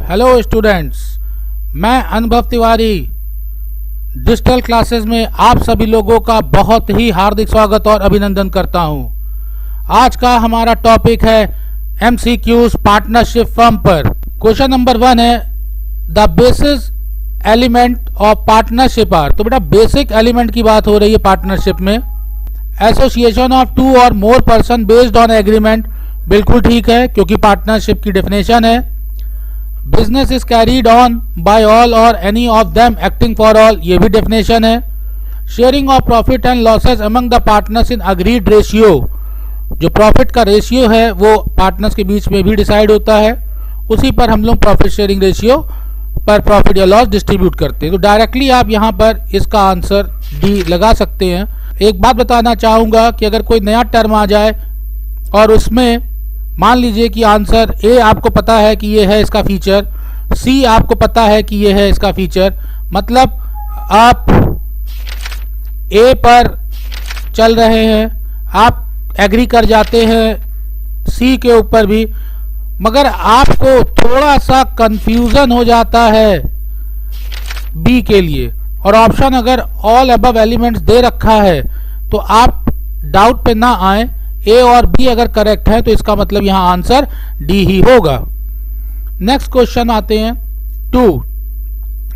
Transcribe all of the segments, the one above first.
Hello students, मैं अनुभव Tiwari digital classes में आप सभी लोगों का बहुत ही हार्दिक स्वागत और अभिनंदन करता हूं। आज का हमारा टॉपिक है MCQs पार्टनरशिप फर्म पर। क्वेश्चन नंबर 1 है the basis element of partnership are. तो बेटा बेसिक एलिमेंट की बात हो रही है पार्टनरशिप में। एसोसिएशन ऑफ 2 और more person based on agreement, बिल्कुल ठीक है क्योंकि पार्टनरशिप की डेफिनेशन है। Business is carried on by all और any of them acting for all, ये भी डेफिनेशन है। Sharing of profit and losses among the partners in agreed ratio, जो प्रॉफिट का रेशियो है वो पार्टनर्स के बीच में भी डिसाइड होता है, उसी पर हम लोग प्रॉफिट शेयरिंग रेशियो पर प्रॉफिट या लॉस डिस्ट्रीब्यूट करते हैं। तो डायरेक्टली आप यहाँ पर इसका आंसर डी लगा सकते हैं। एक बात बताना चाहूँगा कि अगर कोई नया टर्म आ जाए और उसमें मान लीजिए कि आंसर ए आपको पता है कि ये है इसका फीचर, सी आपको पता है कि ये है इसका फीचर, मतलब आप ए पर चल रहे हैं, आप एग्री कर जाते हैं सी के ऊपर भी, मगर आपको थोड़ा सा कंफ्यूजन हो जाता है बी के लिए और ऑप्शन अगर ऑल अबव एलिमेंट्स दे रखा है तो आप डाउट पे ना आए। ए और बी अगर करेक्ट है तो इसका मतलब यहां आंसर डी ही होगा। नेक्स्ट क्वेश्चन आते हैं 2।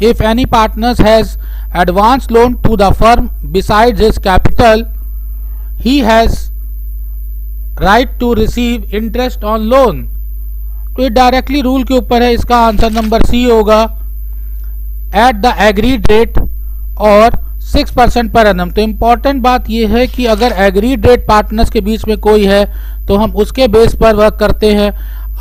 If any partners has advance loan to the firm besides his capital, he has right to receive interest on loan. तो ये डायरेक्टली रूल के ऊपर है, इसका आंसर नंबर सी होगा। एट द एग्रीड रेट और 6% पर एनम। तो important बात यह है कि अगर एग्रीड रेट पार्टनर्स के बीच में कोई है तो हम उसके बेस पर वर्क करते हैं,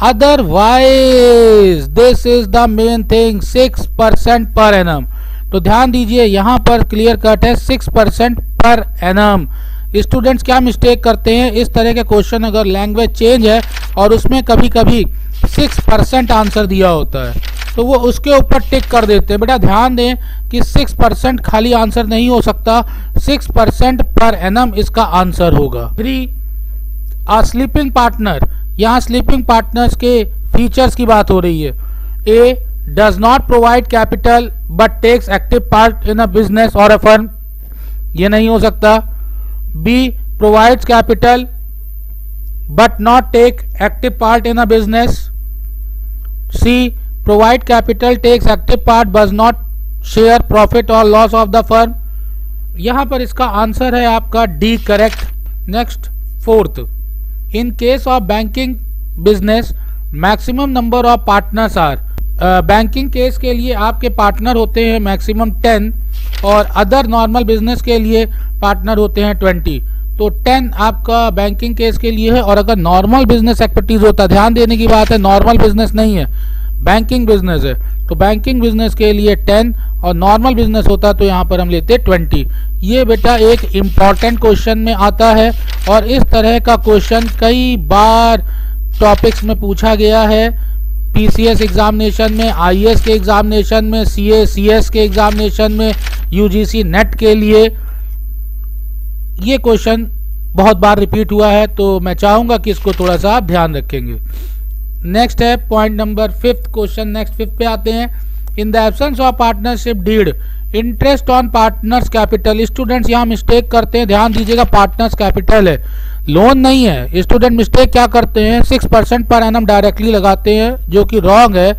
otherwise this is the main thing 6% per annum. तो ध्यान दीजिए यहाँ पर क्लियर कट है 6% पर एनम। स्टूडेंट्स क्या मिस्टेक करते हैं, इस तरह के क्वेश्चन अगर लैंग्वेज चेंज है और उसमें कभी कभी 6% आंसर दिया होता है तो वो उसके ऊपर टिक कर देते हैं। बेटा ध्यान दें कि 6% खाली आंसर नहीं हो सकता, 6% पर एनम इसका आंसर होगा। 3 स्लीपिंग पार्टनर, यहाँ स्लीपिंग पार्टनर्स के फीचर्स की बात हो रही है। A does not provide capital but takes active part in a business और अ फर्म, ये नहीं हो सकता। B provides capital but not take active part in a business. C provide capital takes active part but not share profit और loss of the firm. यहां पर इसका answer है आपका D correct. Next 4th, in case of banking business maximum number of partners are. Banking case के लिए आपके partner होते हैं मैक्सिमम 10 और अदर नॉर्मल बिजनेस के लिए पार्टनर होते हैं 20। तो 10 आपका बैंकिंग केस के लिए है और अगर नॉर्मल बिजनेस एक्टिविटीज होता है, ध्यान देने की बात है नॉर्मल बिजनेस नहीं है, बैंकिंग बिजनेस है, तो बैंकिंग बिजनेस के लिए 10 और नॉर्मल बिजनेस होता तो यहाँ पर हम लेते 20। ये बेटा एक इम्पॉर्टेंट क्वेश्चन में आता है और इस तरह का क्वेश्चन कई बार टॉपिक्स में पूछा गया है। PCS एग्जामिनेशन में, IAS के एग्जामिनेशन में, CA CS के एग्जामिनेशन में, UGC नेट के लिए ये क्वेश्चन बहुत बार रिपीट हुआ है, तो मैं चाहूंगा कि इसको थोड़ा सा आप ध्यान रखेंगे। नेक्स्ट है point number 5th question. Next 5th पे आते हैं। In the absence of partnership deed interest on partners capital. Students यहाँ मिस्टेक करते हैं, ध्यान दीजिएगा पार्टनर्स कैपिटल है, लोन नहीं है। स्टूडेंट मिस्टेक क्या करते हैं, 6% पर एनम डायरेक्टली लगाते हैं जो कि रॉन्ग है।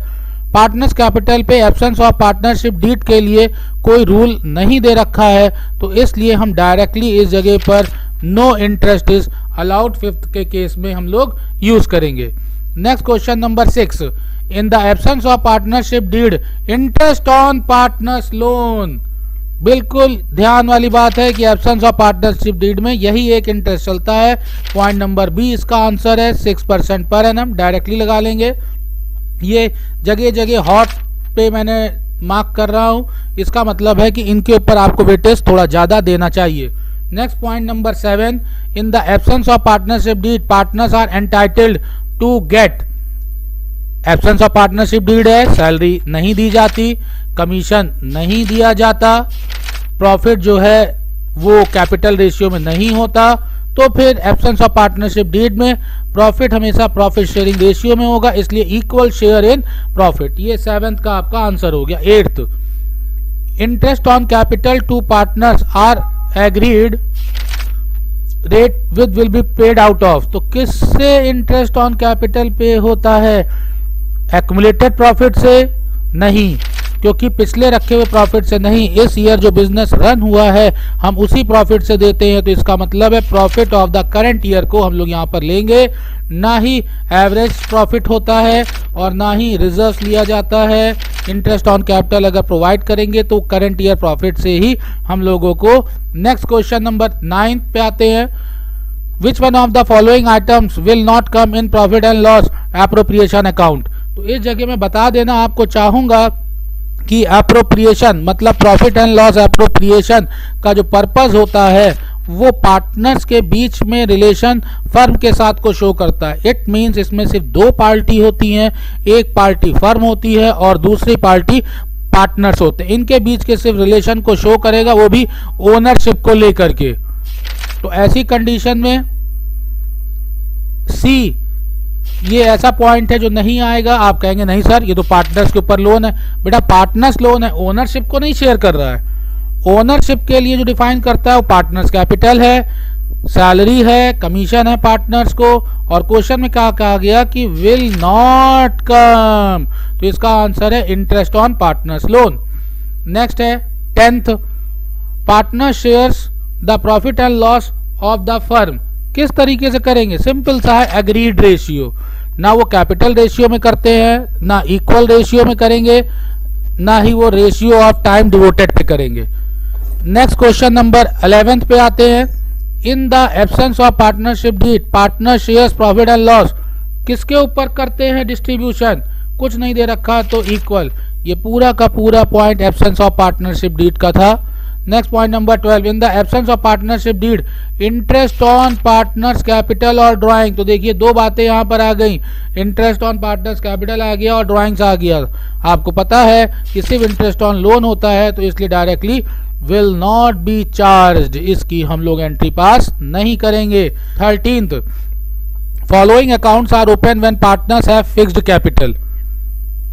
पार्टनर्स कैपिटल पे एब्सेंस ऑफ पार्टनरशिप डीड के लिए कोई रूल नहीं दे रखा है, तो इसलिए हम डायरेक्टली इस जगह पर no interest is allowed 5th के केस में हम लोग यूज करेंगे। Next question number 6, in the absence of partnership deed interest on partners loan. बिल्कुल ध्यान वाली बात है कि एब्सेंस ऑफ पार्टनरशिप डीड में यही एक इंटरेस्ट चलता है। पॉइंट नंबर बी इसका आंसर है 6% पर एनम, डायरेक्टली लगा लेंगे। ये जगह जगह हॉट पे मैंने मार्क कर रहा हूं, इसका मतलब है कि इनके ऊपर आपको वेटेज थोड़ा ज्यादा देना चाहिए। Next point number 7, in the absence of partnership deed partners are entitled to get. Absence of partnership deed है, सैलरी नहीं दी जाती, कमीशन नहीं दिया जाता, प्रॉफिट जो है वो कैपिटल रेशियो में नहीं होता, तो फिर एब्सेंस ऑफ पार्टनरशिप डीड में प्रॉफिट हमेशा प्रॉफिट शेयरिंग रेशियो में होगा, इसलिए इक्वल शेयर इन प्रॉफिट। ये 7th का आपका आंसर हो गया। 8th, interest on capital to partners are agreed rate with will be paid out of. तो किससे इंटरेस्ट ऑन कैपिटल पे होता है? एक्युमुलेटेड प्रॉफिट से नहीं, क्योंकि पिछले रखे हुए प्रॉफिट से नहीं, इस ईयर जो बिजनेस रन हुआ है हम उसी प्रॉफिट से देते हैं, तो इसका मतलब है profit of the current year को हम लोग यहाँ पर लेंगे। ना ही एवरेज प्रॉफिट होता है और ना ही रिजर्व लिया जाता है। इंटरेस्ट ऑन कैपिटल अगर प्रोवाइड करेंगे तो करंट ईयर प्रॉफिट से ही हम लोगों को। नेक्स्ट क्वेश्चन नंबर 9 पे आते हैं। Which one of the following items will not come in profit and loss appropriation account. तो इस जगह में बता देना आपको चाहूंगा कि एप्रोप्रिएशन मतलब प्रॉफिट एंड लॉस एप्रोप्रिएशन का जो पर्पस होता है वो पार्टनर्स के बीच में रिलेशन फर्म के साथ को शो करता है। इट मींस इसमें सिर्फ 2 पार्टी होती हैं, एक पार्टी फर्म होती है और दूसरी पार्टी पार्टनर्स होते हैं। इनके बीच के सिर्फ रिलेशन को शो करेगा, वो भी ओनरशिप को लेकर के। तो ऐसी कंडीशन में सी ये ऐसा पॉइंट है जो नहीं आएगा। आप कहेंगे नहीं सर ये तो पार्टनर्स के ऊपर लोन है। बेटा पार्टनर्स लोन है, ओनरशिप को नहीं शेयर कर रहा है। ओनरशिप के लिए जो डिफाइन करता है वो पार्टनर्स कैपिटल है, सैलरी है, कमीशन है पार्टनर्स को। और क्वेश्चन में क्या कहा गया कि विल नॉट कम, तो इसका आंसर है interest on partners loan. Next है 10th, partner shares the profit and loss of the firm. किस तरीके से करेंगे? सिंपल सा है, एग्रीड रेशियो। ना वो कैपिटल रेशियो में करते हैं, ना इक्वल रेशियो में करेंगे, ना ही वो रेशियो ऑफ टाइम डिवोटेड पे करेंगे। नेक्स्ट क्वेश्चन नंबर 11th पे आते हैं। In the absence of partnership deed partner shares profit and loss किसके ऊपर करते हैं डिस्ट्रीब्यूशन? कुछ नहीं दे रखा तो इक्वल। ये पूरा का पूरा point absence of partnership deed का था। Next point number 12, in the absence of partnership deed interest on partners capital और ड्राइंग। तो देखिए 2 बातें यहाँ पर आ गई, इंटरेस्ट ऑन पार्टनर्स कैपिटल आ गया और ड्राइंग्स आ गया। आपको पता है कि सिर्फ इंटरेस्ट ऑन लोन होता है, तो इसलिए directly will not be charged, इसकी हम लोग एंट्री पास नहीं करेंगे। 13th, following accounts are open when partners have fixed capital.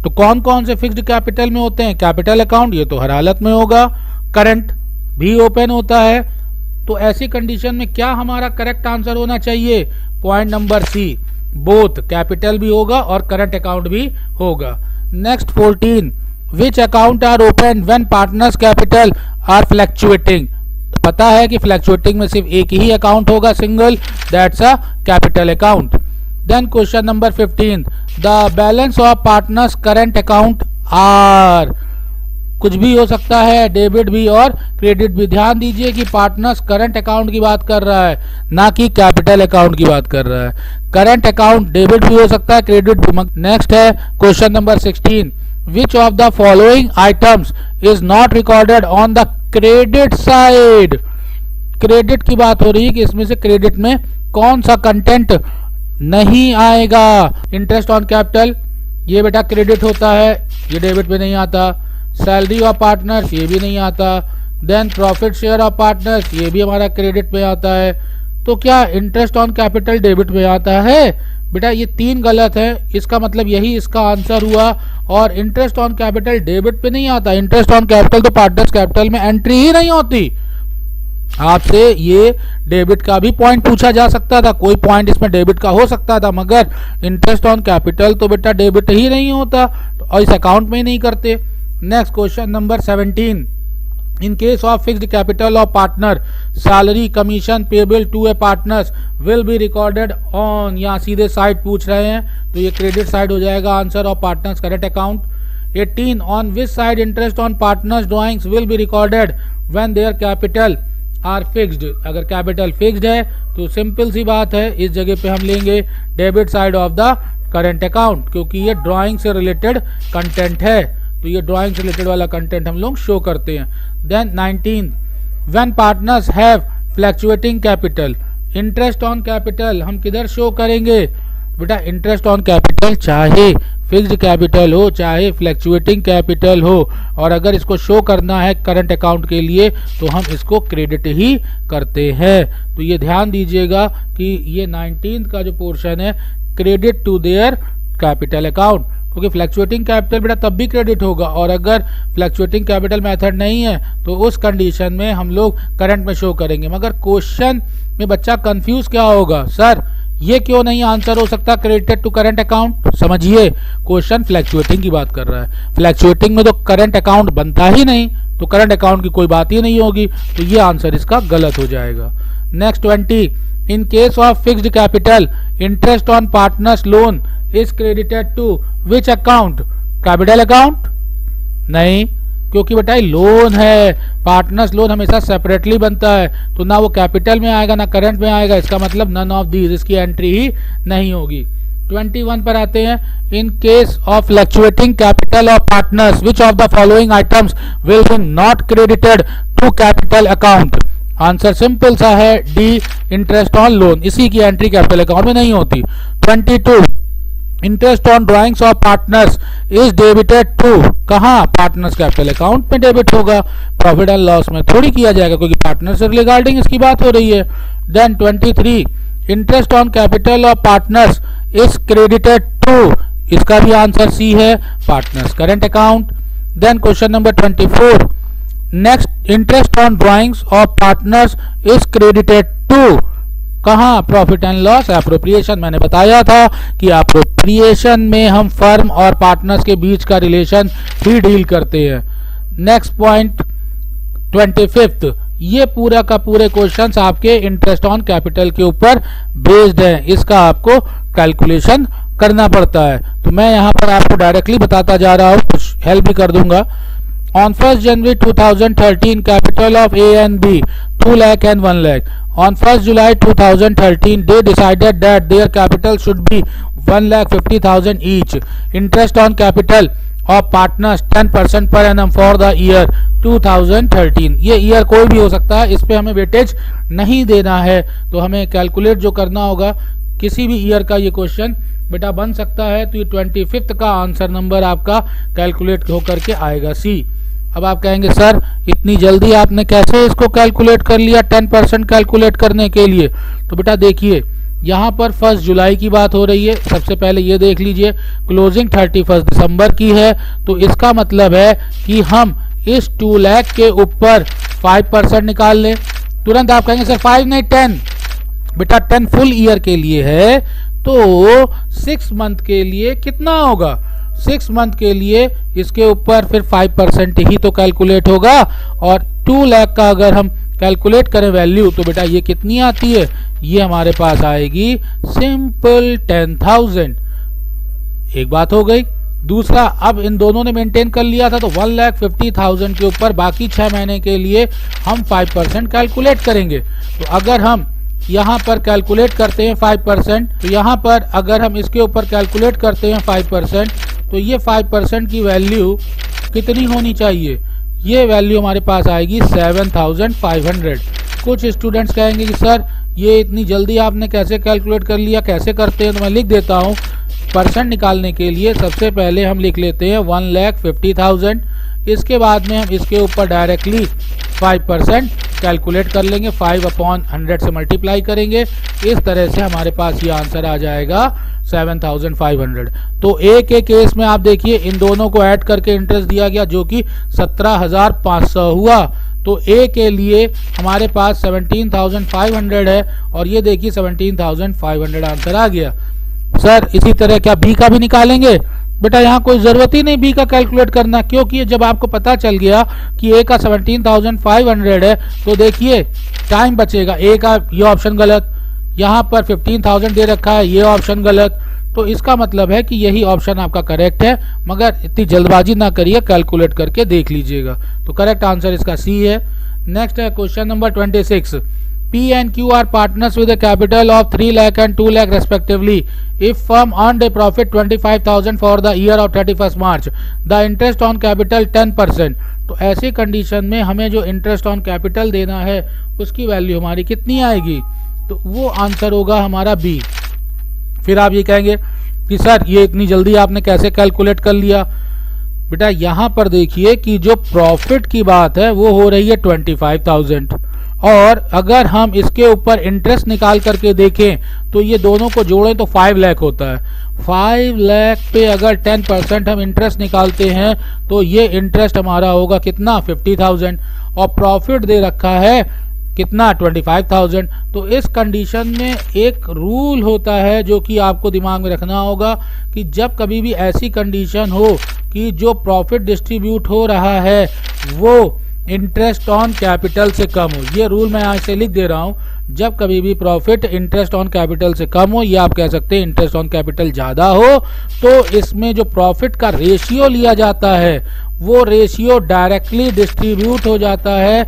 तो कौन कौन से फिक्स्ड कैपिटल में होते हैं? कैपिटल अकाउंट, ये तो हर हालत में होगा। करंट भी ओपन होता है। तो ऐसी कंडीशन में क्या हमारा करेक्ट आंसर होना चाहिए? Point number C, both capital भी होगा और करंट अकाउंट भी होगा। Next 14, which account are open when partners capital are fluctuating. पता है कि फ्लैक्चुएटिंग में सिर्फ एक ही अकाउंट होगा, single, that's a capital account. Then question number 15, the balance of partners current account are. कुछ भी हो सकता है, डेबिट भी और क्रेडिट भी। ध्यान दीजिए कि पार्टनर्स करंट अकाउंट की बात कर रहा है, ना कि कैपिटल अकाउंट की बात कर रहा है। करंट अकाउंट डेबिट भी हो सकता है, क्रेडिट भी। नेक्स्ट है question number 16, which of the following items is not recorded on the credit side. Credit की बात हो रही है कि इसमें से क्रेडिट में कौन सा कंटेंट नहीं आएगा? इंटरेस्ट ऑन कैपिटल ये बेटा क्रेडिट होता है, ये डेबिट पे नहीं आता। सैलरी ऑफ पार्टनर्स ये भी नहीं आता। Then profit share of partners ये भी हमारा क्रेडिट पे आता है। तो क्या इंटरेस्ट ऑन कैपिटल डेबिट पे आता है? बेटा ये 3 गलत है, इसका मतलब यही इसका आंसर हुआ। और इंटरेस्ट ऑन कैपिटल डेबिट पे नहीं आता। इंटरेस्ट ऑन कैपिटल तो पार्टनर्स कैपिटल में एंट्री ही नहीं होती। आपसे ये डेबिट का भी पॉइंट पूछा जा सकता था, कोई पॉइंट इसमें डेबिट का हो सकता था, मगर इंटरेस्ट ऑन कैपिटल तो बेटा डेबिट ही नहीं होता और इस अकाउंट में ही नहीं करते। Next question number 17, in case of fixed capital of partner salary commission payable to a partners will be recorded on. यहाँ सीधे साइड पूछ रहे हैं तो ये क्रेडिट साइड हो जाएगा answer of partners current account. 18, on which side interest on partners drawings will be recorded when their capital R fixed. अगर कैपिटल फिक्स्ड है तो सिंपल सी बात है, इस जगह पे हम लेंगे debit side of the current account, क्योंकि ये ड्राइंग से रिलेटेड कंटेंट है, तो ये ड्राइंग से रिलेटेड वाला कंटेंट हम लोग शो करते हैं। Then 19, when partners have fluctuating capital, interest on capital हम किधर शो करेंगे? बेटा इंटरेस्ट ऑन कैपिटल चाहे फिक्स्ड कैपिटल हो चाहे फ्लैक्चुएटिंग कैपिटल हो, और अगर इसको शो करना है करंट अकाउंट के लिए तो हम इसको क्रेडिट ही करते हैं। तो ये ध्यान दीजिएगा कि ये 19th का जो पोर्शन है credit to their capital account, क्योंकि फ्लैक्चुएटिंग कैपिटल बेटा तब भी क्रेडिट होगा, और अगर फ्लैक्चुएटिंग कैपिटल मेथड नहीं है तो उस कंडीशन में हम लोग करंट में शो करेंगे। मगर क्वेश्चन में बच्चा कंफ्यूज क्या होगा, सर ये क्यों नहीं आंसर हो सकता क्रेडिटेड टू करंट अकाउंट? समझिए क्वेश्चन फ्लैक्चुएटिंग की बात कर रहा है, फ्लैक्चुएटिंग में तो करंट अकाउंट बनता ही नहीं, तो करंट अकाउंट की कोई बात ही नहीं होगी, तो ये आंसर इसका गलत हो जाएगा। Next 20, in case of fixed capital interest on partners loan is credited to which account? Capital account? नहीं, क्योंकि बेटा लोन है, पार्टनर्स लोन हमेशा सेपरेटली बनता है, तो ना वो कैपिटल में आएगा ना करंट में आएगा, इसका मतलब नन ऑफ दीज, इसकी एंट्री ही नहीं होगी। 21 पर आते हैं, in case of fluctuating capital of partners which of the following items will be not credited to capital account? Answer simple सा है डी, इंटरेस्ट ऑन लोन, इसी की एंट्री कैपिटल अकाउंट में नहीं होती। 22, interest on drawings of partners is debited to, कहाँ? Partners capital account में debit होगा, प्रॉफिट एंड लॉस में थोड़ी किया जाएगा, क्योंकि पार्टनर से रिगार्डिंग इसकी बात हो रही है। Then 23, interest on capital of partners is credited to, इसका भी आंसर सी है, partners current account. Then question number 24, next, interest on drawings of partners is credited to, कहाँ? Profit and loss appropriation. मैंने बताया था कि एप्रोप्रिएशन में हम फर्म और पार्टनर्स के बीच का रिलेशन ही डील करते हैं। नेक्स्ट पॉइंट 25, ये पूरा का पूरे क्वेश्चंस आपके इंटरेस्ट ऑन कैपिटल के ऊपर बेस्ड हैं, इसका आपको कैलकुलेशन करना पड़ता है, तो मैं यहाँ पर आपको डायरेक्टली बताता जा रहा हूँ, कुछ हेल्प भी कर दूंगा। On 1st January 2013, capital of A and B 2 lakh and 1 lakh. On 1st July 2013, they decided that their capital should be 1,50,000 each. Interest on capital of partners 10% per annum for the year 2013. ये year कोई भी हो सकता है, इस पे हमें weightage नहीं देना है, तो हमें कैलकुलेट जो करना होगा किसी भी ईयर का ये क्वेश्चन बेटा बन सकता है, तो ये 25th का आंसर नंबर आपका कैलकुलेट होकर के आएगा सी। अब आप कहेंगे सर इतनी जल्दी आपने कैसे इसको कैलकुलेट कर लिया 10% कैलकुलेट करने के लिए? तो बेटा देखिए यहाँ पर 1 जुलाई की बात हो रही है, सबसे पहले ये देख लीजिए क्लोजिंग 31 दिसंबर की है, तो इसका मतलब है कि हम इस 2 लाख के ऊपर 5% निकाल लें। तुरंत आप कहेंगे सर 5 नहीं 10, बेटा 10 फुल ईयर के लिए है, तो 6 मंथ के लिए कितना होगा? 6 मंथ के लिए इसके ऊपर फिर 5% ही तो कैलकुलेट होगा, और 2 लाख का अगर हम कैलकुलेट करें वैल्यू तो बेटा ये कितनी आती है? ये हमारे पास आएगी सिंपल 10,000। एक बात हो गई। दूसरा, अब इन दोनों ने मेंटेन कर लिया था, तो 1,50,000 के ऊपर बाकी 6 महीने के लिए हम 5% कैलकुलेट करेंगे। तो अगर हम यहाँ पर कैलकुलेट करते हैं 5%, तो यहाँ पर अगर हम इसके ऊपर कैलकुलेट करते हैं 5%, तो ये 5% की वैल्यू कितनी होनी चाहिए? ये वैल्यू हमारे पास आएगी 7,500। कुछ स्टूडेंट्स कहेंगे कि सर ये इतनी जल्दी आपने कैसे कैलकुलेट कर लिया, कैसे करते हैं? तो मैं लिख देता हूँ। परसेंट निकालने के लिए सबसे पहले हम लिख लेते हैं 1,50,000, इसके बाद में हम इसके ऊपर डायरेक्टली 5% कैलकुलेट कर लेंगे, 5/100 से मल्टीप्लाई करेंगे, इस तरह से हमारे पास ये आंसर आ जाएगा 7,500। तो ए के केस में आप देखिए इन दोनों को ऐड करके इंटरेस्ट दिया गया जो कि 17,500 हुआ, तो ए के लिए हमारे पास 17,500 है, और ये देखिए 17,500 आंसर आ गया। सर इसी तरह क्या बी का भी निकालेंगे? बेटा यहाँ कोई जरूरत ही नहीं बी का कैलकुलेट करना, क्योंकि जब आपको पता चल गया कि ए का 17,500 है, तो देखिए टाइम बचेगा। ए का ये ऑप्शन गलत, यहाँ पर 15,000 दे रखा है, ये ऑप्शन गलत, तो इसका मतलब है कि यही ऑप्शन आपका करेक्ट है, मगर इतनी जल्दबाजी ना करिए, कैलकुलेट करके देख लीजिएगा। तो करेक्ट आंसर इसका सी है। नेक्स्ट है question number 26। P and Q are partners with a capital of 3 lakh and 2 lakh respectively. If firm earned a profit 25,000 for the year of 31st March, the interest on capital 10%. तो ऐसी condition में हमें जो interest on capital देना है उसकी value हमारी कितनी आएगी? तो वो आंसर होगा हमारा बी, फिर आप ये कहेंगे कि सर ये इतनी जल्दी आपने कैसे कैलकुलेट कर लिया। बेटा यहाँ पर देखिए कि जो प्रॉफिट की बात है वो हो रही है 25,000, और अगर हम इसके ऊपर इंटरेस्ट निकाल करके देखें तो ये दोनों को जोड़ें तो 5 लाख होता है। 5 लाख पे अगर 10% हम इंटरेस्ट निकालते हैं तो ये इंटरेस्ट हमारा होगा कितना, 50,000, और प्रॉफिट दे रखा है कितना, 25,000। तो इस कंडीशन में एक रूल होता है जो कि आपको दिमाग में रखना होगा कि जब कभी भी ऐसी कंडीशन हो कि जो प्रॉफिट डिस्ट्रीब्यूट हो रहा है वो इंटरेस्ट ऑन कैपिटल से कम हो, ये रूल मैं यहाँ से लिख दे रहा हूँ, जब कभी भी प्रॉफिट इंटरेस्ट ऑन कैपिटल से कम हो, या आप कह सकते हैं इंटरेस्ट ऑन कैपिटल ज़्यादा हो, तो इसमें जो प्रॉफिट का रेशियो लिया जाता है वो रेशियो डायरेक्टली डिस्ट्रीब्यूट हो जाता है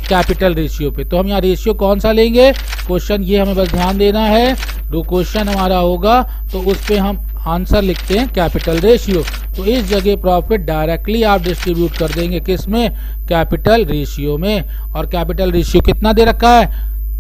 कैपिटल रेशियो पे। तो हम यहाँ रेशियो कौन सा लेंगे, क्वेश्चन ये हमें बस ध्यान देना है, जो क्वेश्चन हमारा होगा तो उस पर हम आंसर लिखते हैं कैपिटल रेशियो। तो इस जगह प्रॉफिट डायरेक्टली आप डिस्ट्रीब्यूट कर देंगे किस में, कैपिटल रेशियो में। और कैपिटल रेशियो कितना दे रखा है,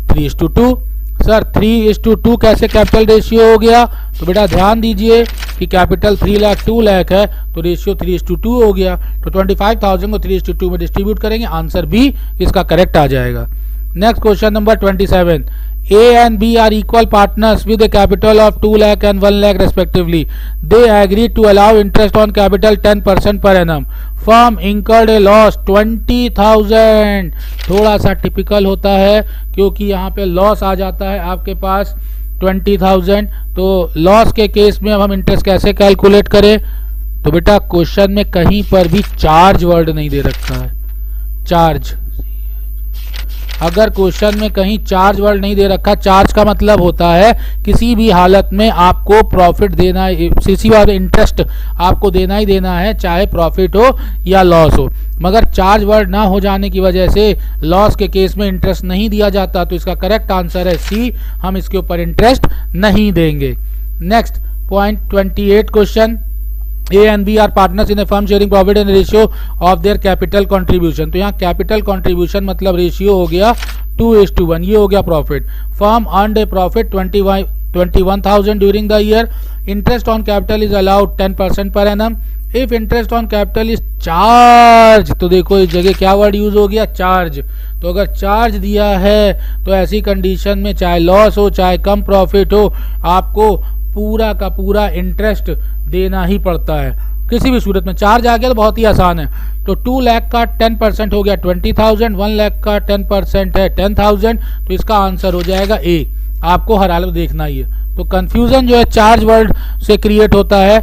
3:2। सर 3:2 कैसे कैपिटल रेशियो हो गया, तो बेटा ध्यान दीजिए कि कैपिटल 3 लाख 2 लाख है तो रेशियो 3:2 हो गया। तो 25,000 को 3:2 में डिस्ट्रीब्यूट करेंगे, आंसर बी इसका करेक्ट आ जाएगा। Next question number 27, A and B are equal partners with a capital of 2 lakh and 1 lakh respectively. They agreed to allow interest on capital 10% per annum. Firm incurred a loss 20,000। थोड़ा सा typical होता है क्योंकि यहाँ पे loss आ जाता है आपके पास 20,000। तो लॉस के केस में अब हम इंटरेस्ट कैसे कैलकुलेट करें, तो बेटा क्वेश्चन में कहीं पर भी चार्ज वर्ड नहीं दे रखा है। चार्ज, अगर क्वेश्चन में कहीं चार्ज वर्ड नहीं दे रखा, चार्ज का मतलब होता है किसी भी हालत में आपको प्रॉफिट देना, किसी भी इंटरेस्ट आपको देना ही देना है, चाहे प्रॉफिट हो या लॉस हो। मगर चार्ज वर्ड ना हो जाने की वजह से लॉस के केस में इंटरेस्ट नहीं दिया जाता। तो इसका करेक्ट आंसर है सी, हम इसके ऊपर इंटरेस्ट नहीं देंगे। Next point 28 question, A and B are partners in a firm sharing profit and ratio of their capital contribution। तो यहाँ कैपिटल कंट्रीब्यूशन मतलब रेशियो हो गया 2:1, ये हो गया profit. Firm earned A profit 21,000 during the year. Interest on capital is allowed 10% per annum. If interest on capital is charge, तो देखो इस जगह क्या वर्ड यूज हो गया, चार्ज। तो अगर चार्ज दिया है तो ऐसी कंडीशन में चाहे लॉस हो चाहे कम प्रॉफिट हो, आपको पूरा का पूरा इंटरेस्ट देना ही पड़ता है किसी भी सूरत में। चार्ज आ गया तो बहुत ही आसान है। तो 2 लाख का 10% हो गया 20,000, 1 लाख का 10% है 10,000, तो इसका आंसर हो जाएगा ए। आपको हर हालत देखना ही है। तो कंफ्यूजन जो है चार्ज वर्ड से क्रिएट होता है,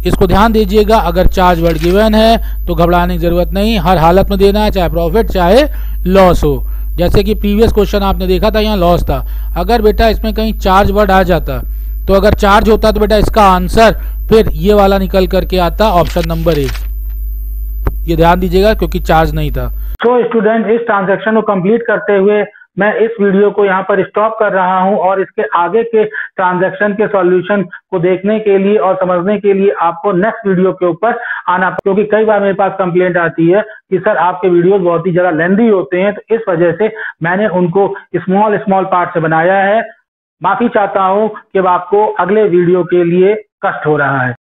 इसको ध्यान दीजिएगा। अगर चार्ज वर्ड गिवन है तो घबराने की जरूरत नहीं, हर हालत में देना है, चाहे प्रॉफिट चाहे लॉस हो। जैसे कि प्रीवियस क्वेश्चन आपने देखा था, यहाँ लॉस था। अगर बेटा इसमें कहीं चार्ज वर्ड आ जाता, तो अगर चार्ज होता तो बेटा इसका आंसर फिर ये वाला निकल करके आता, ऑप्शन नंबर ए। ये ध्यान दीजिएगा क्योंकि चार्ज नहीं था। तो स्टूडेंट, इस ट्रांजैक्शन को कंप्लीट करते हुए मैं इस वीडियो को यहाँ पर स्टॉप कर रहा हूँ, और इसके आगे के ट्रांजैक्शन के सॉल्यूशन को देखने के लिए और समझने के लिए आपको नेक्स्ट वीडियो के ऊपर आना, क्योंकि कई बार मेरे पास कंप्लेंट आती है कि सर आपके वीडियोस बहुत ही ज्यादा लेंथी होते हैं। तो इस वजह से मैंने उनको स्मॉल पार्ट से बनाया है। माफी चाहता हूं कि आपको अगले वीडियो के लिए कष्ट हो रहा है।